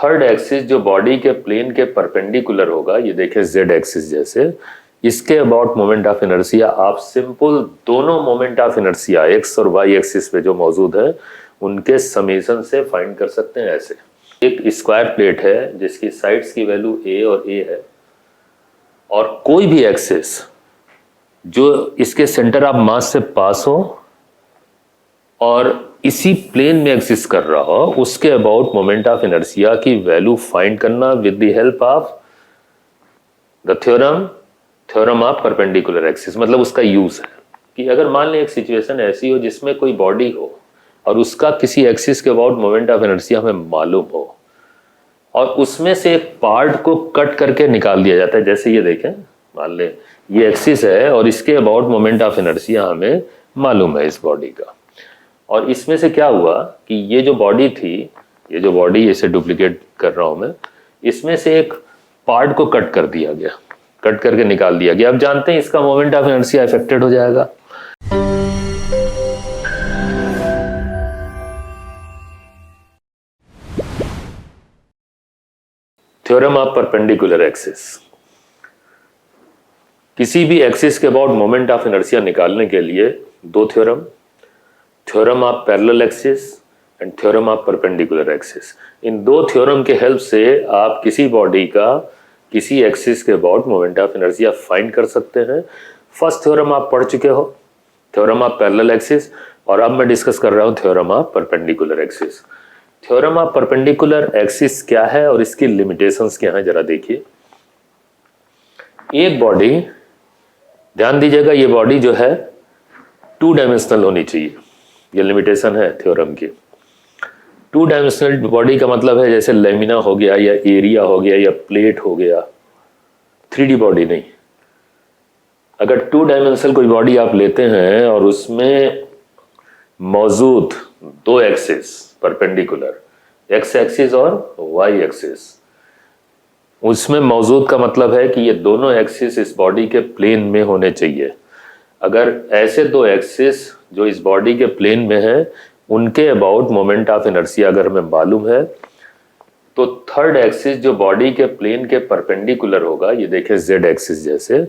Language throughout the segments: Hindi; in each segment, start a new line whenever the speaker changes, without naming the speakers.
थर्ड एक्सिस जो बॉडी के प्लेन के परपेंडिकुलर होगा, ये देखें जेड एक्सिस जैसे, इसके अबाउट मोमेंट ऑफ इनर्शिया आप सिंपल दोनों मोमेंट ऑफ इनर्शिया एक्स और वाई एक्सिस पे जो मौजूद है उनके समेशन से फाइंड कर सकते हैं। ऐसे एक स्क्वायर प्लेट है जिसकी साइड्स की वैल्यू ए और ए है, और कोई भी एक्सिस जो इसके सेंटर ऑफ मास से पास हो और इसी प्लेन में एग्जिस्ट कर रहा हो, उसके अबाउट मोमेंट ऑफ इनर्शिया की वैल्यू फाइंड करना with the help of the theorem of perpendicular axis. मतलब उसका यूज है कि अगर मान लें एक सिचुएशन ऐसी हो जिसमें कोई बॉडी हो और उसका किसी एक्सिस के अबाउट मोमेंट ऑफ इनर्शिया हमें मालूम हो, और उसमें से एक पार्ट को कट करके निकाल दिया जाता है। जैसे ये देखें, मान लें ये एक्सिस है और इसके अबाउट मोमेंट ऑफ इनर्शिया हमें मालूम है इस बॉडी का, और इसमें से क्या हुआ कि ये जो बॉडी थी, ये जो बॉडी, इसे डुप्लीकेट कर रहा हूं मैं, इसमें से एक पार्ट को कट कर दिया गया, कट करके निकाल दिया गया। अब जानते हैं इसका मोमेंट ऑफ इनर्शिया अफेक्टेड हो जाएगा। Theorem of perpendicular axis. किसी भी एक्सिस के अबाउट मोमेंट ऑफ इनर्शिया निकालने के लिए दो theorem, theorem of parallel axis and theorem of perpendicular axis, इन दो थ्योरम के हेल्प से आप किसी बॉडी का किसी एक्सिस के about moment of inertia find कर सकते हैं। फर्स्ट थ्योरम आप पढ़ चुके हो, थ्योरम ऑफ पैरेलल एक्सिस, और अब मैं डिस्कस कर रहा हूं theorem of perpendicular axis. Theorem of perpendicular axis क्या है और इसकी लिमिटेशंस क्या है, जरा देखिए। एक बॉडी, ध्यान दीजिएगा, ये बॉडी जो है टू डायमेंशनल होनी चाहिए, ये लिमिटेशन है थ्योरम की। टू डायमेंशनल बॉडी का मतलब है जैसे लेमिना हो गया या एरिया हो गया या प्लेट हो गया, 3D बॉडी नहीं। अगर टू डायमेंशनल कोई बॉडी आप लेते हैं और उसमें मौजूद दो एक्सिस परपेंडिकुलर, एक्स एक्सिस और वाई एक्सिस, उसमें मौजूद का मतलब है कि ये दोनों एक्सिस इस बॉडी के प्लेन में होने चाहिए। अगर ऐसे दो एक्सिस जो इस बॉडी के प्लेन में है उनके अबाउट मोमेंट ऑफ इनर्शिया अगर हमें मालूम है, तो थर्ड एक्सिस जो बॉडी के प्लेन के परपेंडिकुलर होगा, ये देखें जेड एक्सिस जैसे,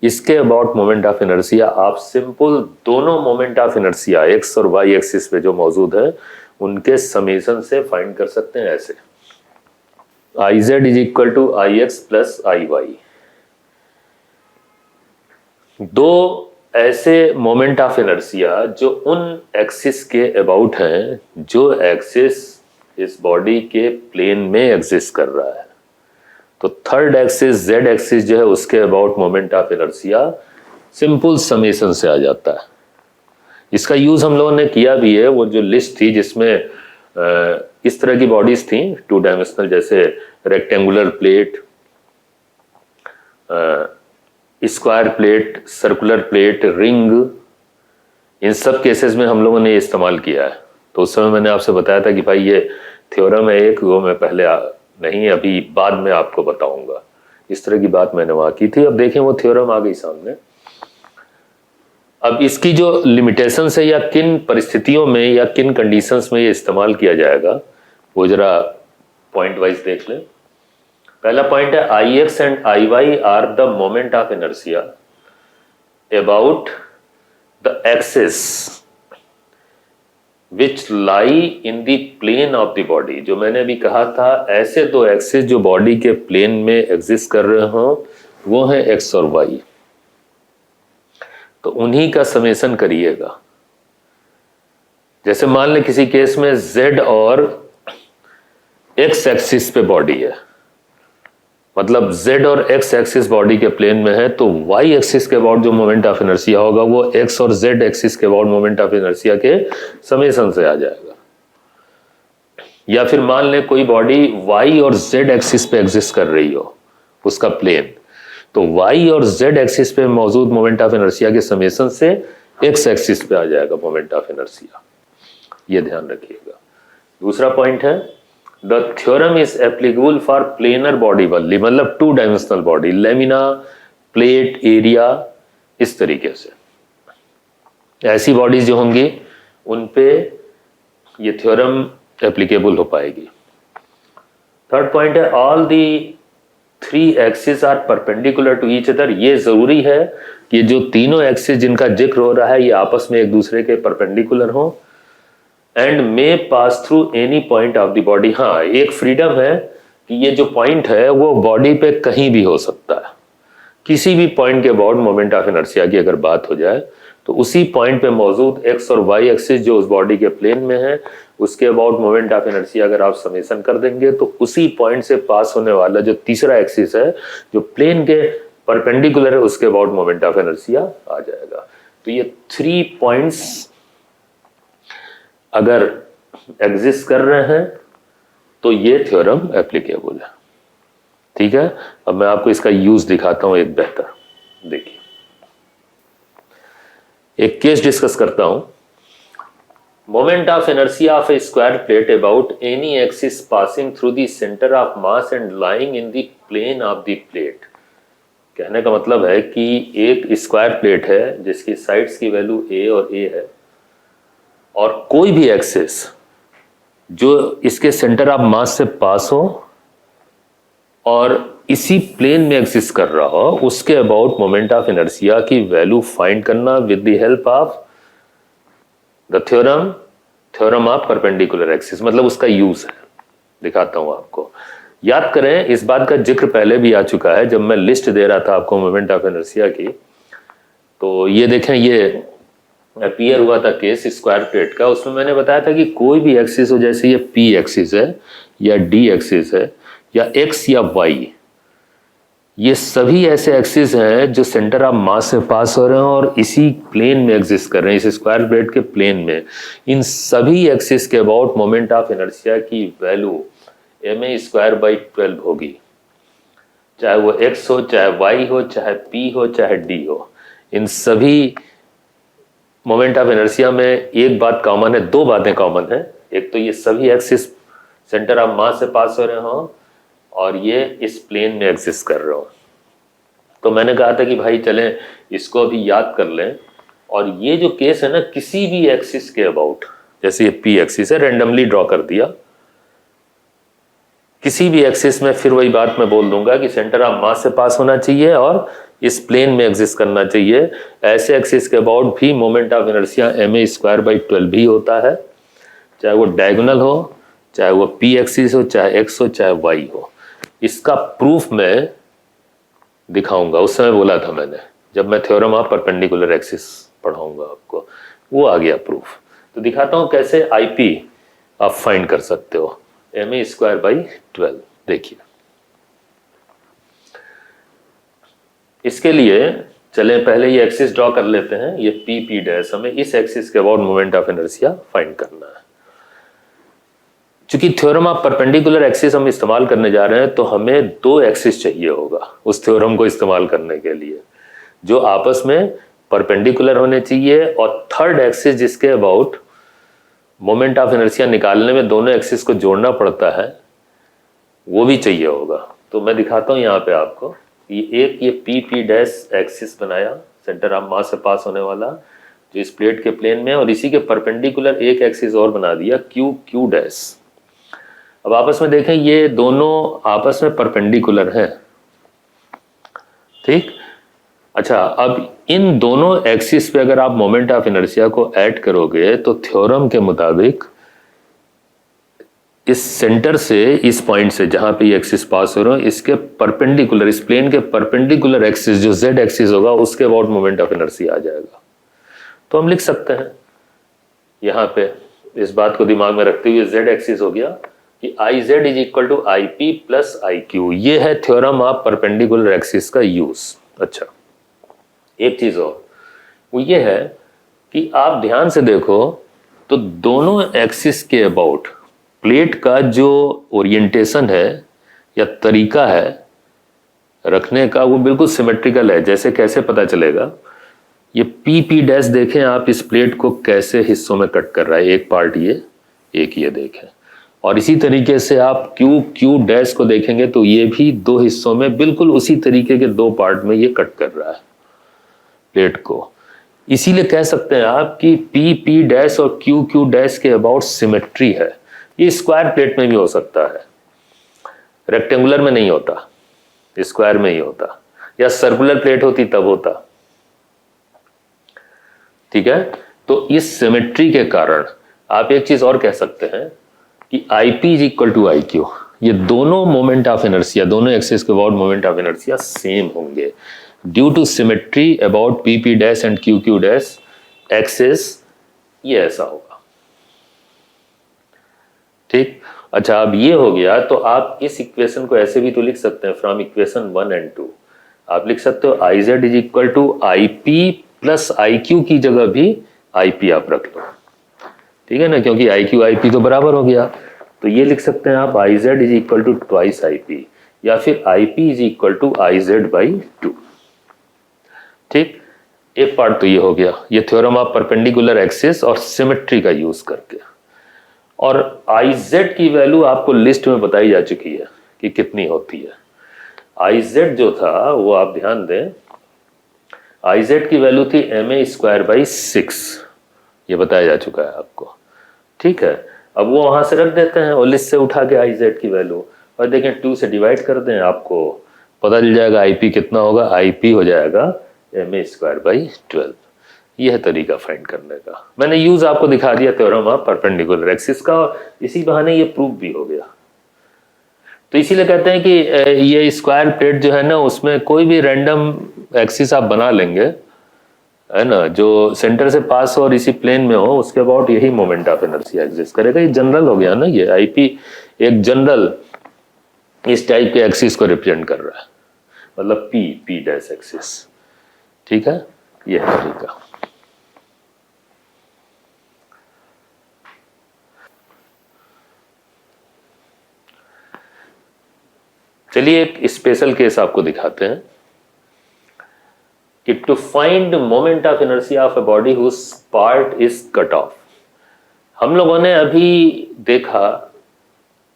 इसके अबाउट मोमेंट ऑफ इनर्शिया आप सिंपल दोनों मोमेंट ऑफ इनर्शिया एक्स और वाई एक्सिस पे जो मौजूद है उनके समेशन से फाइंड कर सकते हैं। ऐसे I Z is equal to I X plus I Y, दो ऐसे मोमेंट ऑफ इनर्शिया जो उन एक्सिस के अबाउट हैं जो एक्सिस इस बॉडी के प्लेन में एग्जिस्ट कर रहा है। तो थर्ड एक्सिस जेड एक्सिस जो है उसके about moment of inertia simple summation से आ जाता है। इसका यूज हम लोगों ने किया भी है, वो जो लिस्ट थी जिसमें इस तरह की बॉडीज थी टू डायमेंशनल, जैसे rectangular plate, square plate, circular plate, ring, इन सब केसेस में हम लोगों ने इस्तेमाल किया है। तो उस समय मैंने आपसे बताया था कि भाई ये थ्योरम है एक, वो मैं पहले नहीं अभी बाद में आपको बताऊंगा, इस तरह की बात मैंने वहां की थी। अब देखें वो थ्योरम आ गई सामने। अब इसकी जो लिमिटेशंस है या किन परिस्थितियों में या किन कंडीशंस में ये इस्तेमाल किया जाएगा वो जरा पॉइंट वाइज देख लें। पहला पॉइंट है I X and I Y are the moment of inertia about the axis which lie in the plane of the body. जो मैंने अभी कहा था, ऐसे दो एक्सिस जो बॉडी के प्लेन में एग्जिस्ट कर रहे हो वो है एक्स और वाई, तो उन्हीं का समेशन करिएगा। जैसे मान लें किसी केस में जेड और एक्स एक्सिस पे बॉडी है, मतलब z और x एक्सिस बॉडी के प्लेन में है, तो y एक्सिस के अबाउट जो मोमेंट ऑफ इनर्शिया होगा वो x और z एक्सिस के अबाउट मोमेंट ऑफ इनर्शिया के समेशन से आ जाएगा। या फिर मान लें कोई बॉडी y और z एक्सिस पे एग्जिस्ट कर रही हो, उसका प्लेन, तो y और z एक्सिस पे मौजूद मोमेंट ऑफ इनर्शिया के समेशन से x एक्सिस पे आ जाएगा मोमेंट ऑफ इनर्शिया, ये ध्यान रखिएगा। दूसरा पॉइंट है the theorem is applicable for planar body only, मतलब two dimensional body, lamina, plate, area, इस तरीके से ऐसी बॉडीज जो होंगी उन पे ये थ्योरम एप्लीकेबल हो पाएगी। थर्ड पॉइंट है all the 3 axis are perpendicular to each other. ये जरूरी है कि जो तीनों एक्सिस जिनका जिक्र हो रहा है ये आपस में एक दूसरे के परपेंडिकुलर हो and may pass through any point of the body. हाँ, एक फ्रीडम है कि ये जो पॉइंट है वो बॉडी पे कहीं भी हो सकता है। किसी भी पॉइंट के अबाउट मोमेंट ऑफ इनर्शिया की अगर बात हो जाए तो उसी पॉइंट पे मौजूद एक्स और वाई एक्सिस जो उस बॉडी के प्लेन में है उसके अबाउट मोमेंट ऑफ इनर्शिया अगर आप समेशन कर देंगे तो उसी पॉइंट से पास होने वाला जो तीसरा एक्सिस है जो प्लेन के परपेंडिकुलर है उसके अबाउट मोमेंट ऑफ इनर्शिया आ जाएगा। तो ये 3 पॉइंट्स अगर एग्जिस्ट कर रहे हैं तो ये थ्योरम एप्लीकेबल है। ठीक है, अब मैं आपको इसका यूज दिखाता हूं एक बेहतर। देखिए, एक केस डिस्कस करता हूं। Moment of inertia of a square plate about any axis passing through the centre of mass and lying in the plane of the plate. कहने का मतलब है कि एक स्क्वायर प्लेट है जिसकी साइड्स की वैल्यू ए और ए है और कोई भी एक्सिस जो इसके सेंटर ऑफ मास से पास हो और इसी प्लेन में एग्जिस्ट कर रहा हो उसके अबाउट मोमेंट ऑफ इनर्शिया की वैल्यू फाइंड करना with the help of the theorem of perpendicular axis. मतलब उसका यूज है, दिखाता हूं आपको। याद करें, इस बात का जिक्र पहले भी आ चुका है जब मैं लिस्ट दे रहा था आपको मोमेंट ऑफ इनर्शिया की। तो ये देखें, ये अपीयर हुआ था केस स्क्वायर प्लेट का। उसमें मैंने बताया था कि कोई भी एक्सिस हो, जैसे ये पी एक्सिस है या डी एक्सिस है या एक्स या वाई, ये सभी ऐसे एक्सिस हैं जो सेंटर ऑफ मास से पास हो रहे हैं और इसी प्लेन में एग्जिस्ट कर रहे हैं, इस स्क्वायर प्लेट के प्लेन में। इन सभी एक्सिस के अबाउट मोमेंट ऑफ इनर्शिया की वैल्यू ma² होगी, चाहे वो x हो, चाहे y हो, चाहे p हो, चाहे d हो। इन सभी मोमेंट ऑफ इनर्शिया में एक बात कॉमन है, 2 बातें कॉमन है। एक तो ये सभी एक्सिस सेंटर ऑफ मास से पास हो रहे हो और ये इस प्लेन में एग्जिस्ट कर रहे हो। तो मैंने कहा था कि भाई चलें इसको अभी याद कर लें। और ये जो केस है ना, किसी भी एक्सिस के अबाउट, जैसे ये पी एक्सिस है, रेंडमली ड्रॉ कर दिया, किसी भी एक्सिस में फिर वही बात मैं बोल दूंगा कि सेंटर ऑफ मास से पास होना चाहिए और इस प्लेन में एग्जिस्ट करना चाहिए। ऐसे एक्सिस के अबाउट भी मोमेंट ऑफ इनर्शिया ma² भी होता है, चाहे वो डायगोनल हो, चाहे वो पी एक्सिस हो, चाहे एक्स हो, चाहे वाई हो। इसका प्रूफ मैं दिखाऊंगा। उस समय बोला था मैंने, जब मैं थ्योरम ऑफ परपेंडिकुलर एक्सिस पढ़ाऊंगा आपको, वो आ गया प्रूफ। तो दिखाता हूं कैसे आईपी आप फाइंड कर सकते हो ma²/12। देखिए, इसके लिए चलें पहले ये एक्सिस ड्रॉ कर लेते हैं। ये p हमें इस एक्सिस के about moment of inertia find करना है। चूंकि थ्योरम ऑफ परपेंडिकुलर एक्सिस हम इस्तेमाल करने जा रहे हैं तो हमें 2 एक्सिस चाहिए होगा उस थ्योरम को इस्तेमाल करने के लिए, जो आपस में परपेंडिकुलर होने चाहिए। और थर्ड एक्सिस जिसके अबाउट मोमेंट ऑफ इनर्शिया निकालने में दोनों एक्सिस को जोड़ना पड़ता है, वो भी चाहिए होगा। तो मैं दिखाता हूं यहाँ पे आपको। ये p एक्सिस बनाया सेंटर ऑफ मास से पास होने वाला, जो इस प्लेट के प्लेन में, और इसी के परपेंडिकुलर एक एक्सिस और बना दिया q। अब आपस में देखें, ये दोनों आपस में परपेंडिकुलर हैं, ठीक। अच्छा, अब इन दोनों एक्सिस पे अगर आप मोमेंट ऑफ इनर्शिया को ऐड करोगे तो थ्योरम के मुताबिक इस सेंटर से, इस पॉइंट से जहां पे ये एक्सिस पास हो रहा है, इसके परपेंडिकुलर, इस प्लेन के परपेंडिकुलर एक्सिस जो z एक्सिस होगा उसके अबाउट मोमेंट ऑफ इनर्शिया आ जाएगा। तो हम लिख सकते हैं यहाँ पे, इस बात को दिमाग में रखते हुए, z एक्सिस हो गया कि IZ = IP + IQ। ये है थ्योरम ऑफ परपेंडिकुलर एक्सिस का यूज। अच्छा, एक चीज और, वो ये है कि आप ध्यान से देखो तो दोनों एक्सिस के अबाउट प्लेट का जो ओरिएंटेशन है या तरीका है रखने का, वो बिल्कुल सिमेट्रिकल है। जैसे कैसे पता चलेगा, ये p देखें आप, इस प्लेट को कैसे हिस्सों में कट कर रहा है, एक पार्ट ये, एक ये देखें। और इसी तरीके से आप q को देखेंगे तो ये भी 2 हिस्सों में बिल्कुल उसी तरीके के 2 पार्ट में ये कट कर रहा है प्लेट को। इसीलिए कह सकते हैं आप कि p और q के अबाउट सिमेट्री है। ये स्क्वायर प्लेट में भी हो सकता है। रेक्टेंगुलर में नहीं होता, स्क्वायर में ही होता, या सर्कुलर प्लेट होती तब होता। ठीक है, तो इस सिमेट्री के कारण आप एक चीज और कह सकते हैं कि Ip is equal to IQ। ये दोनों मोमेंट ऑफ इनर्शिया, दोनों एक्सिस के about moment of inertia same होंगे due to symmetry about PP dash and QQ dash axis. ये ऐसा होगा। ठीक, अच्छा अब ये हो गया, तो आप इस इक्वेशन को ऐसे भी तो लिख सकते हैं फ्रॉम इक्वेशन 1 एंड 2। आप लिख सकते हो IZ is equal to IP plus IQ की जगह भी IP आप रख लो। ठीक है ना, क्योंकि IQ IP तो बराबर हो गया, तो ये लिख सकते हैं आप IZ is equal to twice IP, या फिर IP is equal to IZ by 2। ठीक, एक पार्ट तो ये हो गया, ये थ्योरम आप परपेंडिकुलर एक्सिस और सिमेट्री का यूज करके। और IZ की वैल्यू आपको लिस्ट में बताई जा चुकी है कि कितनी होती है। IZ जो था वो आप ध्यान दें, IZ की वैल्यू थी MA स्क्वायर बाई 6, ये बताया जा चुका है आपको। ठीक है, अब वो वहां से रख देते हैं और लिस्ट से उठा के IZ की वैल्यू और देखें 2 से डिवाइड कर दें, आपको पता चल जाएगा IP कितना होगा। IP हो जाएगा MA स्क्वायर बाई 12। यह है तरीका फाइंड करने का। मैंने यूज आपको दिखा दिया थ्योरम ऑफ परपेंडिकुलर एक्सिस का, और इसी बहाने ये प्रूफ भी हो गया। तो इसीलिए कहते हैं कि ये स्क्वायर प्लेट जो है ना, उसमें कोई भी रैंडम एक्सिस आप बना लेंगे, है ना, जो सेंटर से पास हो और इसी प्लेन में हो, उसके अबाउट यही मोमेंट ऑफ इनर्शिया एग्जिस्ट करेगा। ये जनरल हो गया ना, ये IP एक जनरल इस टाइप के एक्सिस को रिप्रेजेंट कर रहा है, मतलब P डैश एक्सिस। ठीक है, ये है तरीका। चलिए एक स्पेशल केस आपको दिखाते हैं कि to find moment of inertia of a body whose part is cut off. हम लोगों ने अभी देखा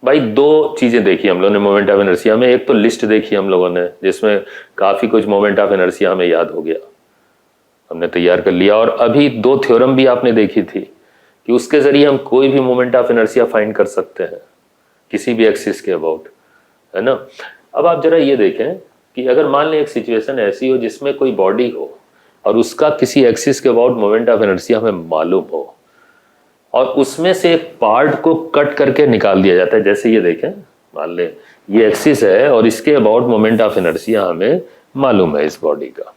भाई, दो चीजें देखी हम लोगों ने मोमेंट ऑफ इनर्शिया में। एक तो लिस्ट देखी हम लोगों ने जिसमें काफी कुछ मोमेंट ऑफ इनर्शिया हमें याद हो गया, हमने तैयार कर लिया। और अभी दो थ्योरम भी आपने देखी थी कि उसके जरिए हम कोई भी मोमेंट ऑफ इनर्शिया फाइंड कर सकते हैं किसी भी एक्सिस के अबाउट, है ना। अब आप जरा ये देखें कि अगर मान लें एक सिचुएशन ऐसी हो जिसमें कोई बॉडी हो और उसका किसी एक्सिस के अबाउट मोमेंट ऑफ इनर्शिया हमें मालूम हो, और उसमें से एक पार्ट को कट करके निकाल दिया जाता है। जैसे ये देखें, मान लें ये एक्सिस है और इसके अबाउट मोमेंट ऑफ इनर्शिया हमें मालूम है इस बॉडी का,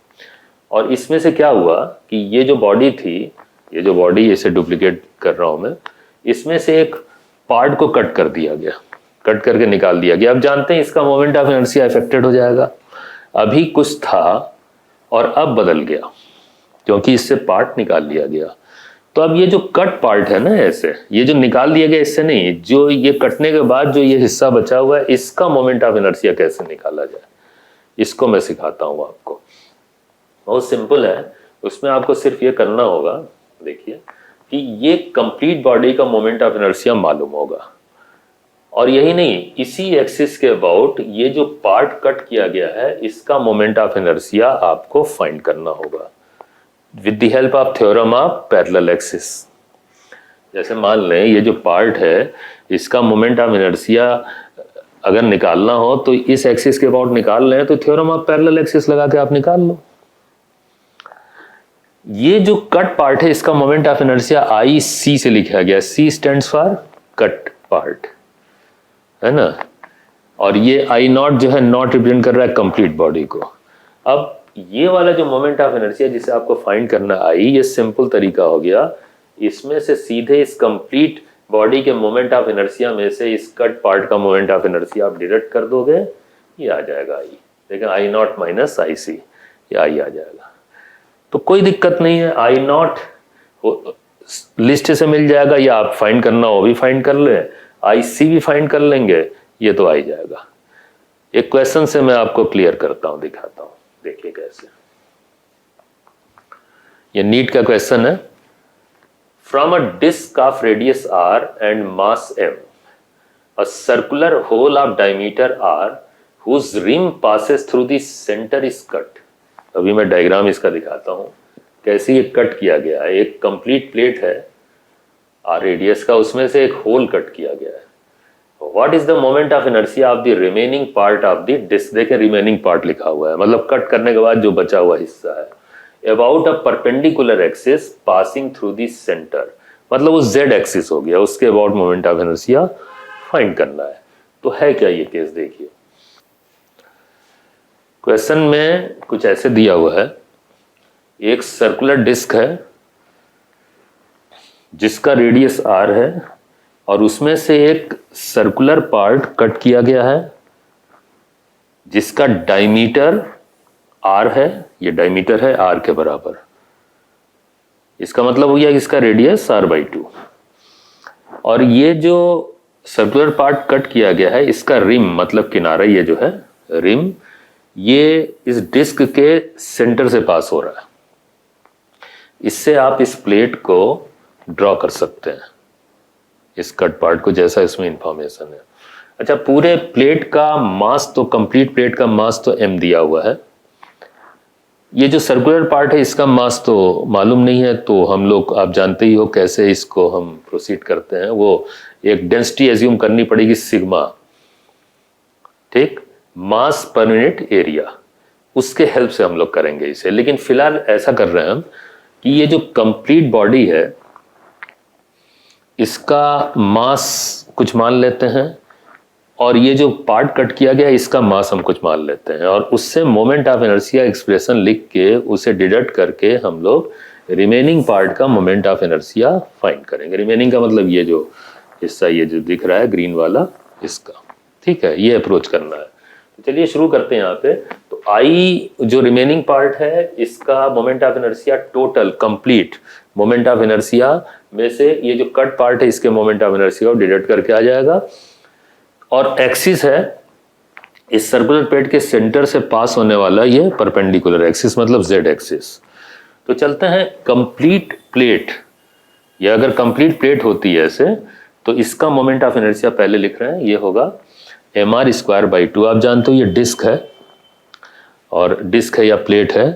और इसमें से क्या हुआ कि ये जो बॉडी थी, ये जो बॉडी, इसे डुप्लीकेट कर रहा हूं मैं, इसमें से एक पार्ट को कट कर दिया गया, कट करके निकाल दिया गया। अब जानते हैं इसका मोमेंट ऑफ इनर्शिया अफेक्टेड हो जाएगा। अभी कुछ था और अब बदल गया क्योंकि इससे पार्ट निकाल लिया गया। तो अब ये जो कट पार्ट है ना, ऐसे ये जो निकाल दिया गया, इससे नहीं, जो ये कटने के बाद जो ये हिस्सा बचा हुआ है, इसका मोमेंट ऑफ इनर्शिया कैसे निकाला जाए, इसको मैं सिखाता हूं आपको। बहुत सिंपल है, उसमें आपको सिर्फ ये करना होगा, देखिए कि ये कंप्लीट बॉडी का मोमेंट ऑफ इनर्शिया मालूम होगा, और यही नहीं, इसी एक्सिस के अबाउट ये जो पार्ट कट किया गया है, इसका मोमेंट ऑफ इनर्शिया आपको फाइंड करना होगा with the help of theorem of parallel axis. जैसे मान लें ये जो पार्ट है, इसका मोमेंट ऑफ इनर्शिया अगर निकालना हो तो इस एक्सिस के अबाउट निकाल लें, तो थ्योरम ऑफ पैरेलल एक्सिस लगा के आप निकाल लो। ये जो कट पार्ट है, इसका मोमेंट ऑफ इनर्शिया IC से लिखा गया, C stands for cut part, है ना। और ये I0 जो है नॉट रिप्रेजेंट कर रहा है कंप्लीट बॉडी को। अब ये वाला जो मोमेंट ऑफ इनर्शिया जिसे आपको फाइंड करना I, ये सिंपल तरीका हो गया, इसमें से सीधे इस कंप्लीट बॉडी के मोमेंट ऑफ इनर्शिया में से इस कट पार्ट का मोमेंट ऑफ इनर्शिया आप डिडक्ट कर दोगे, ये आ जाएगा I। देखिए I0 माइनस IC, ये I आ जाएगा। तो कोई दिक्कत नहीं है, I0 लिस्ट से मिल जाएगा, या आप फाइंड करना हो भी फाइंड कर ले, IC भी फाइंड कर लेंगे, ये तो आ ही जाएगा। एक क्वेश्चन से मैं आपको क्लियर करता हूं, दिखाता हूं, देखिए कैसे। ये नीट का क्वेश्चन है। From a disc of radius R and mass M, a circular hole of diameter R whose rim passes through the center is cut। अभी मैं डायग्राम इसका दिखाता हूं कैसे ये कट किया गया है। एक कंप्लीट प्लेट है R रेडियस का, उसमें से एक होल कट किया गया है। What is the moment of inertia of the remaining part of the disc. देखें रिमेनिंग पार्ट लिखा हुआ है, मतलब कट करने के बाद जो बचा हुआ हिस्सा है। About a perpendicular axis passing through the centre, मतलब वो जेड एक्सिस हो गया, उसके about moment of inertia find करना है। तो है क्या ये केस, देखिए क्वेश्चन में कुछ ऐसे दिया हुआ है, एक सर्कुलर डिस्क है जिसका रेडियस r है और उसमें से एक सर्कुलर पार्ट कट किया गया है जिसका डायमीटर r है, ये डायमीटर है r के बराबर। इसका मतलब हो गया इसका रेडियस r/2। और ये जो सर्कुलर पार्ट कट किया गया है इसका रिम, मतलब किनारा, ये जो है रिम, ये इस डिस्क के सेंटर से पास हो रहा है। इससे आप इस प्लेट को ड्रॉ कर सकते हैं, इस कट पार्ट को, जैसा इसमें इंफॉर्मेशन है। अच्छा, पूरे प्लेट का मास तो, कंप्लीट प्लेट का मास तो m दिया हुआ है। ये जो सर्कुलर पार्ट है इसका मास तो मालूम नहीं है, तो हम लोग, आप जानते ही हो कैसे इसको हम प्रोसीड करते हैं, वो एक डेंसिटी एज्यूम करनी पड़ेगी सिग्मा, ठीक, मास पर यूनिट एरिया, उसके हेल्प से हम लोग करेंगे इसे। लेकिन फिलहाल ऐसा कर रहे हैं हम कि ये जो कंप्लीट बॉडी है इसका मास कुछ मान लेते हैं और ये जो पार्ट कट किया गया इसका मास हम कुछ मान लेते हैं, और उससे मोमेंट ऑफ इनर्शिया एक्सप्रेशन लिख के उसे डिडक्ट करके हम लोग रिमेनिंग पार्ट का मोमेंट ऑफ इनर्शिया फाइंड करेंगे। रिमेनिंग का मतलब ये जो हिस्सा, ये जो दिख रहा है ग्रीन वाला, इसका, ठीक है, ये अप्रोच करना है। तो चलिए शुरू करते हैं यहाँ पे। तो आई जो रिमेनिंग पार्ट है इसका moment of inertia, total complete moment of inertia में से ये जो कट पार्ट है इसके मोमेंट ऑफ इनर्शिया को डिडक्ट करके आ जाएगा। और एक्सिस है इस सर्कुलर प्लेट के सेंटर से पास होने वाला ये परपेंडिकुलर एक्सिस, मतलब जेड एक्सिस। तो चलते हैं कंप्लीट प्लेट, या अगर कंप्लीट प्लेट होती है ऐसे, तो इसका मोमेंट ऑफ इनर्शिया पहले लिख रहे हैं, ये होगा mr²/2। आप जानते हो ये डिस्क है, और डिस्क है या प्लेट है,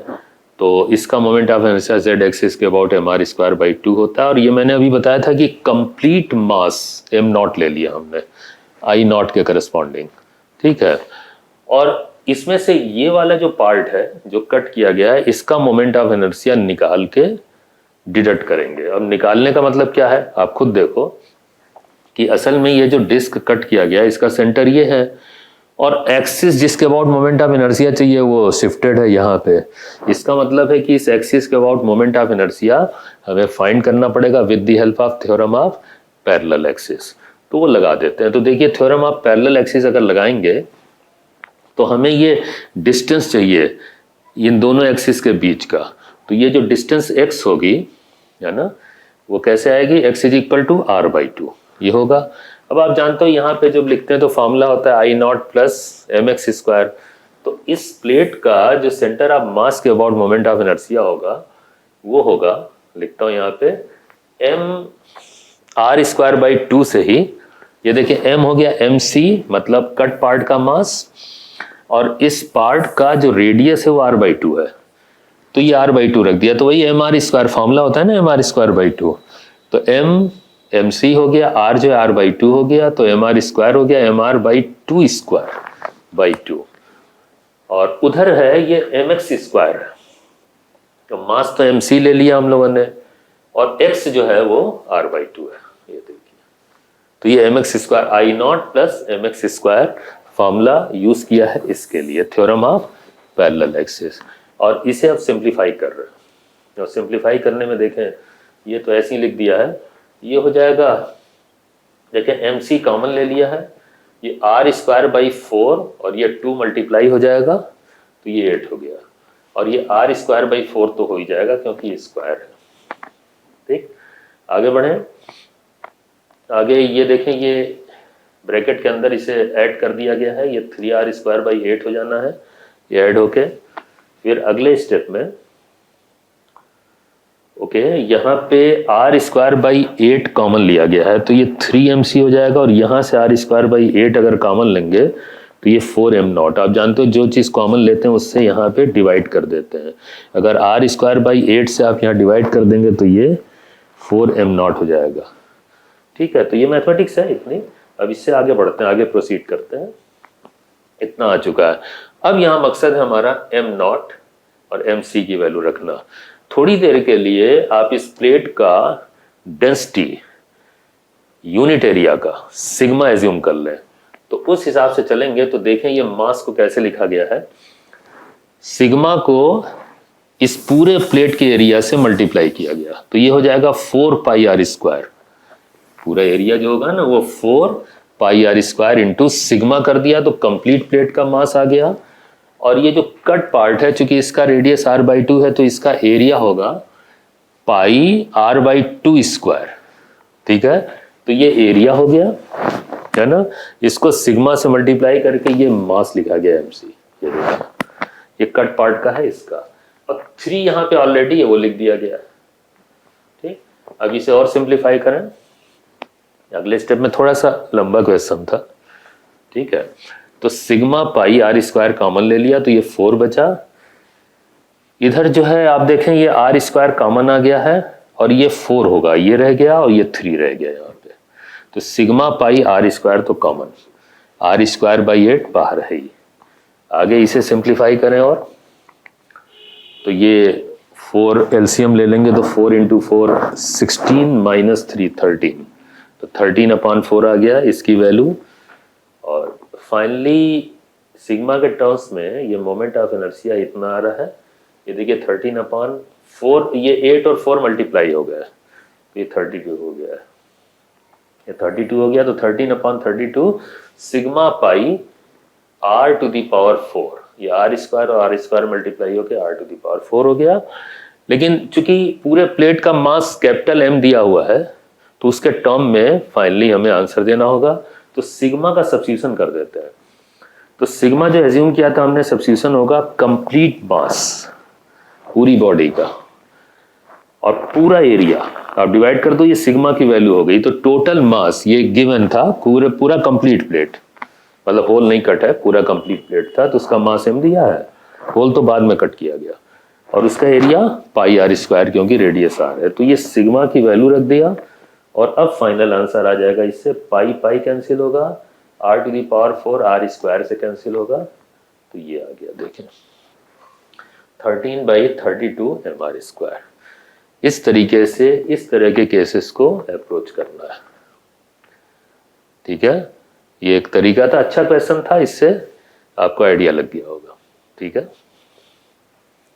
तो इसका moment of inertia Z axis के अबाउट mr²/2 होता है। और ये मैंने अभी बताया था कि कंप्लीट मास m0 ले लिया हमने I0 के करस्पॉन्डिंग, ठीक है। और इसमें से ये वाला जो पार्ट है जो कट किया गया है इसका मोमेंट ऑफ इनर्शिया निकाल के डिडक्ट करेंगे। अब निकालने का मतलब क्या है, आप खुद देखो कि असल में ये जो डिस्क कट किया गया है इसका सेंटर ये है, और एक्सिस जिसके अबाउट मोमेंट ऑफ इनर्शिया चाहिए वो शिफ्टेड है यहाँ पे। इसका मतलब है कि इस एक्सिस के अबाउट मोमेंट ऑफ इनर्शिया हमें फाइंड करना पड़ेगा with the help of theorem of parallel axis. तो वो लगा देते हैं। तो देखिए थ्योरम ऑफ पैरेलल एक्सिस अगर लगाएंगे तो हमें ये डिस्टेंस चाहिए इन दोनों एक्सिस के बीच का। तो ये जो डिस्टेंस x होगी, है ना, वो कैसे आएगी, x = r/2 ये होगा। अब आप जानते हो यहाँ पे जब लिखते हैं तो फॉर्मूला होता है I0 + mx²। तो इस प्लेट का जो सेंटर ऑफ मास के अबाउट मोमेंट ऑफ इनर्शिया होगा वो होगा, लिखता हूँ यहाँ पे, mr²/2 से ही, ये देखिए m हो गया mc, मतलब कट पार्ट का मास, और इस पार्ट का जो रेडियस है वो r/2 है, तो ये r/2 रख दिया। तो वही mr², फॉर्मूला होता है ना mr²/2। तो mc हो गया, r जो है r/2 हो गया, तो mr² हो गया mr/2²/2। और उधर है ये mx², तो मास तो mc ले लिया हम लोगों ने, और x जो है वो r/2 है, ये देखिए। तो ये mx² I0 + mx² formula use किया है इसके लिए, थ्योरम ऑफ पैरेलल एक्सिस। और इसे अब सिंप्लीफाई कर रहे हैं, और सिंप्लीफाई करने में देखें ये तो ऐसे ही लिख दिया है, ये हो जाएगा, देखें mc कॉमन ले लिया है, ये r²/4 और ये 2 मल्टीप्लाई हो जाएगा तो ये 8 हो गया, और ये r²/4 तो हो ही जाएगा क्योंकि ये स्क्वायर है, ठीक। आगे बढ़ें, आगे ये देखें, ये ब्रैकेट के अंदर इसे ऐड कर दिया गया है, ये 3r²/8 हो जाना है, ये ऐड होके फिर अगले स्टेप में, ओके, यहाँ पे r²/8 कॉमन लिया गया है, तो ये 3mc हो जाएगा, और यहाँ से r²/8 अगर कॉमन लेंगे तो ये 4m0। आप जानते हो जो चीज़ कॉमन लेते हैं उससे यहाँ पे डिवाइड कर देते हैं। अगर r²/8 से आप यहाँ डिवाइड कर देंगे तो ये 4m0 हो जाएगा, ठीक है। तो ये मैथमेटिक्स है इतनी। अब इससे आगे बढ़ते हैं, आगे प्रोसीड करते हैं। इतना आ चुका है। अब यहाँ मकसद है हमारा m0 और mc की वैल्यू रखना। थोड़ी देर के लिए आप इस प्लेट का डेंसिटी यूनिट एरिया का सिग्मा एज्यूम कर लें, तो उस हिसाब से चलेंगे तो देखें ये मास को कैसे लिखा गया है। सिग्मा को इस पूरे प्लेट के एरिया से मल्टीप्लाई किया गया, तो ये हो जाएगा 4 पाई आर स्क्वायर। पूरा एरिया जो होगा ना वो 4 पाई आर स्क्वायर इंटू सिग्मा कर दिया, तो कंप्लीट प्लेट का मास आ गया। और ये जो कट पार्ट है, चूंकि इसका रेडियस r/2 है, तो इसका एरिया होगा पाई r/2 स्क्वायर। ठीक है, तो ये एरिया हो गया है ना। इसको सिग्मा से मल्टीप्लाई करके ये मास लिखा गया mc। ये देखो, ये कट पार्ट का है इसका, और 3 यहाँ पे ऑलरेडी है वो लिख दिया गया। ठीक, अब इसे और सिंप्लीफाई करें। अगले स्टेप में थोड़ा सा लंबा क्वेश्चन था। ठीक है, तो sigma pi r square common ले लिया, तो ये 4 बचा। इधर जो है आप देखें ये आर स्क्वायर कॉमन आ गया है, और ये 4 होगा, ये रह गया और ये 3 रह गया यहाँ पे। तो सिग्मा पाई आर स्क्वायर तो कॉमन, आर स्क्वायर बाई 8 बाहर है ही। आगे इसे सिंप्लीफाई करें, और तो ये 4 एलसीएम ले लेंगे, तो 4 इंटू 4 16 माइनस 3 13, तो 13/4 आ गया इसकी वैल्यू। और फाइनली सिग्मा के टर्म्स में ये मोमेंट ऑफ इनर्शिया इतना आ रहा है। ये देखिए 13/4, ये 8 और 4 मल्टीप्लाई हो गया, तो ये 32 हो गया है। ये 32 हो गया, तो 13/32 sigma pi r to the power 4, ये r स्क्वायर और r स्क्वायर मल्टीप्लाई होकर r टू दी पावर 4 हो गया। लेकिन चूंकि पूरे प्लेट का मास कैपिटल M दिया हुआ है, तो उसके टर्म में फाइनली हमें आंसर देना होगा। तो सिग्मा का सब्स्टिट्यूशन कर देते हैं। तो सिग्मा जो एज्यूम किया था हमने, सब्स्टिट्यूशन होगा कंप्लीट मास पूरी बॉडी का, और पूरा एरिया आप डिवाइड कर दो, ये सिग्मा की वैल्यू हो गई। तो टोटल मास ये गिवन था, पूरा कंप्लीट प्लेट, मतलब होल नहीं कट है, पूरा कंप्लीट प्लेट था, तो उसका मास m दिया है, होल तो बाद में कट किया गया, और उसका एरिया पाई आर स्क्वायर क्योंकि रेडियस r है। तो ये सिग्मा की वैल्यू रख दिया, और अब फाइनल आंसर आ जाएगा इससे। पाई पाई कैंसिल होगा, r to the power 4 r square से कैंसिल होगा, तो ये आ गया देखें 13/32 mr स्क्वायर। इस तरीके से इस तरह के केसेस को अप्रोच करना है। ठीक है, ये एक तरीका था, अच्छा क्वेश्चन था, इससे आपको आइडिया लग गया होगा। ठीक है।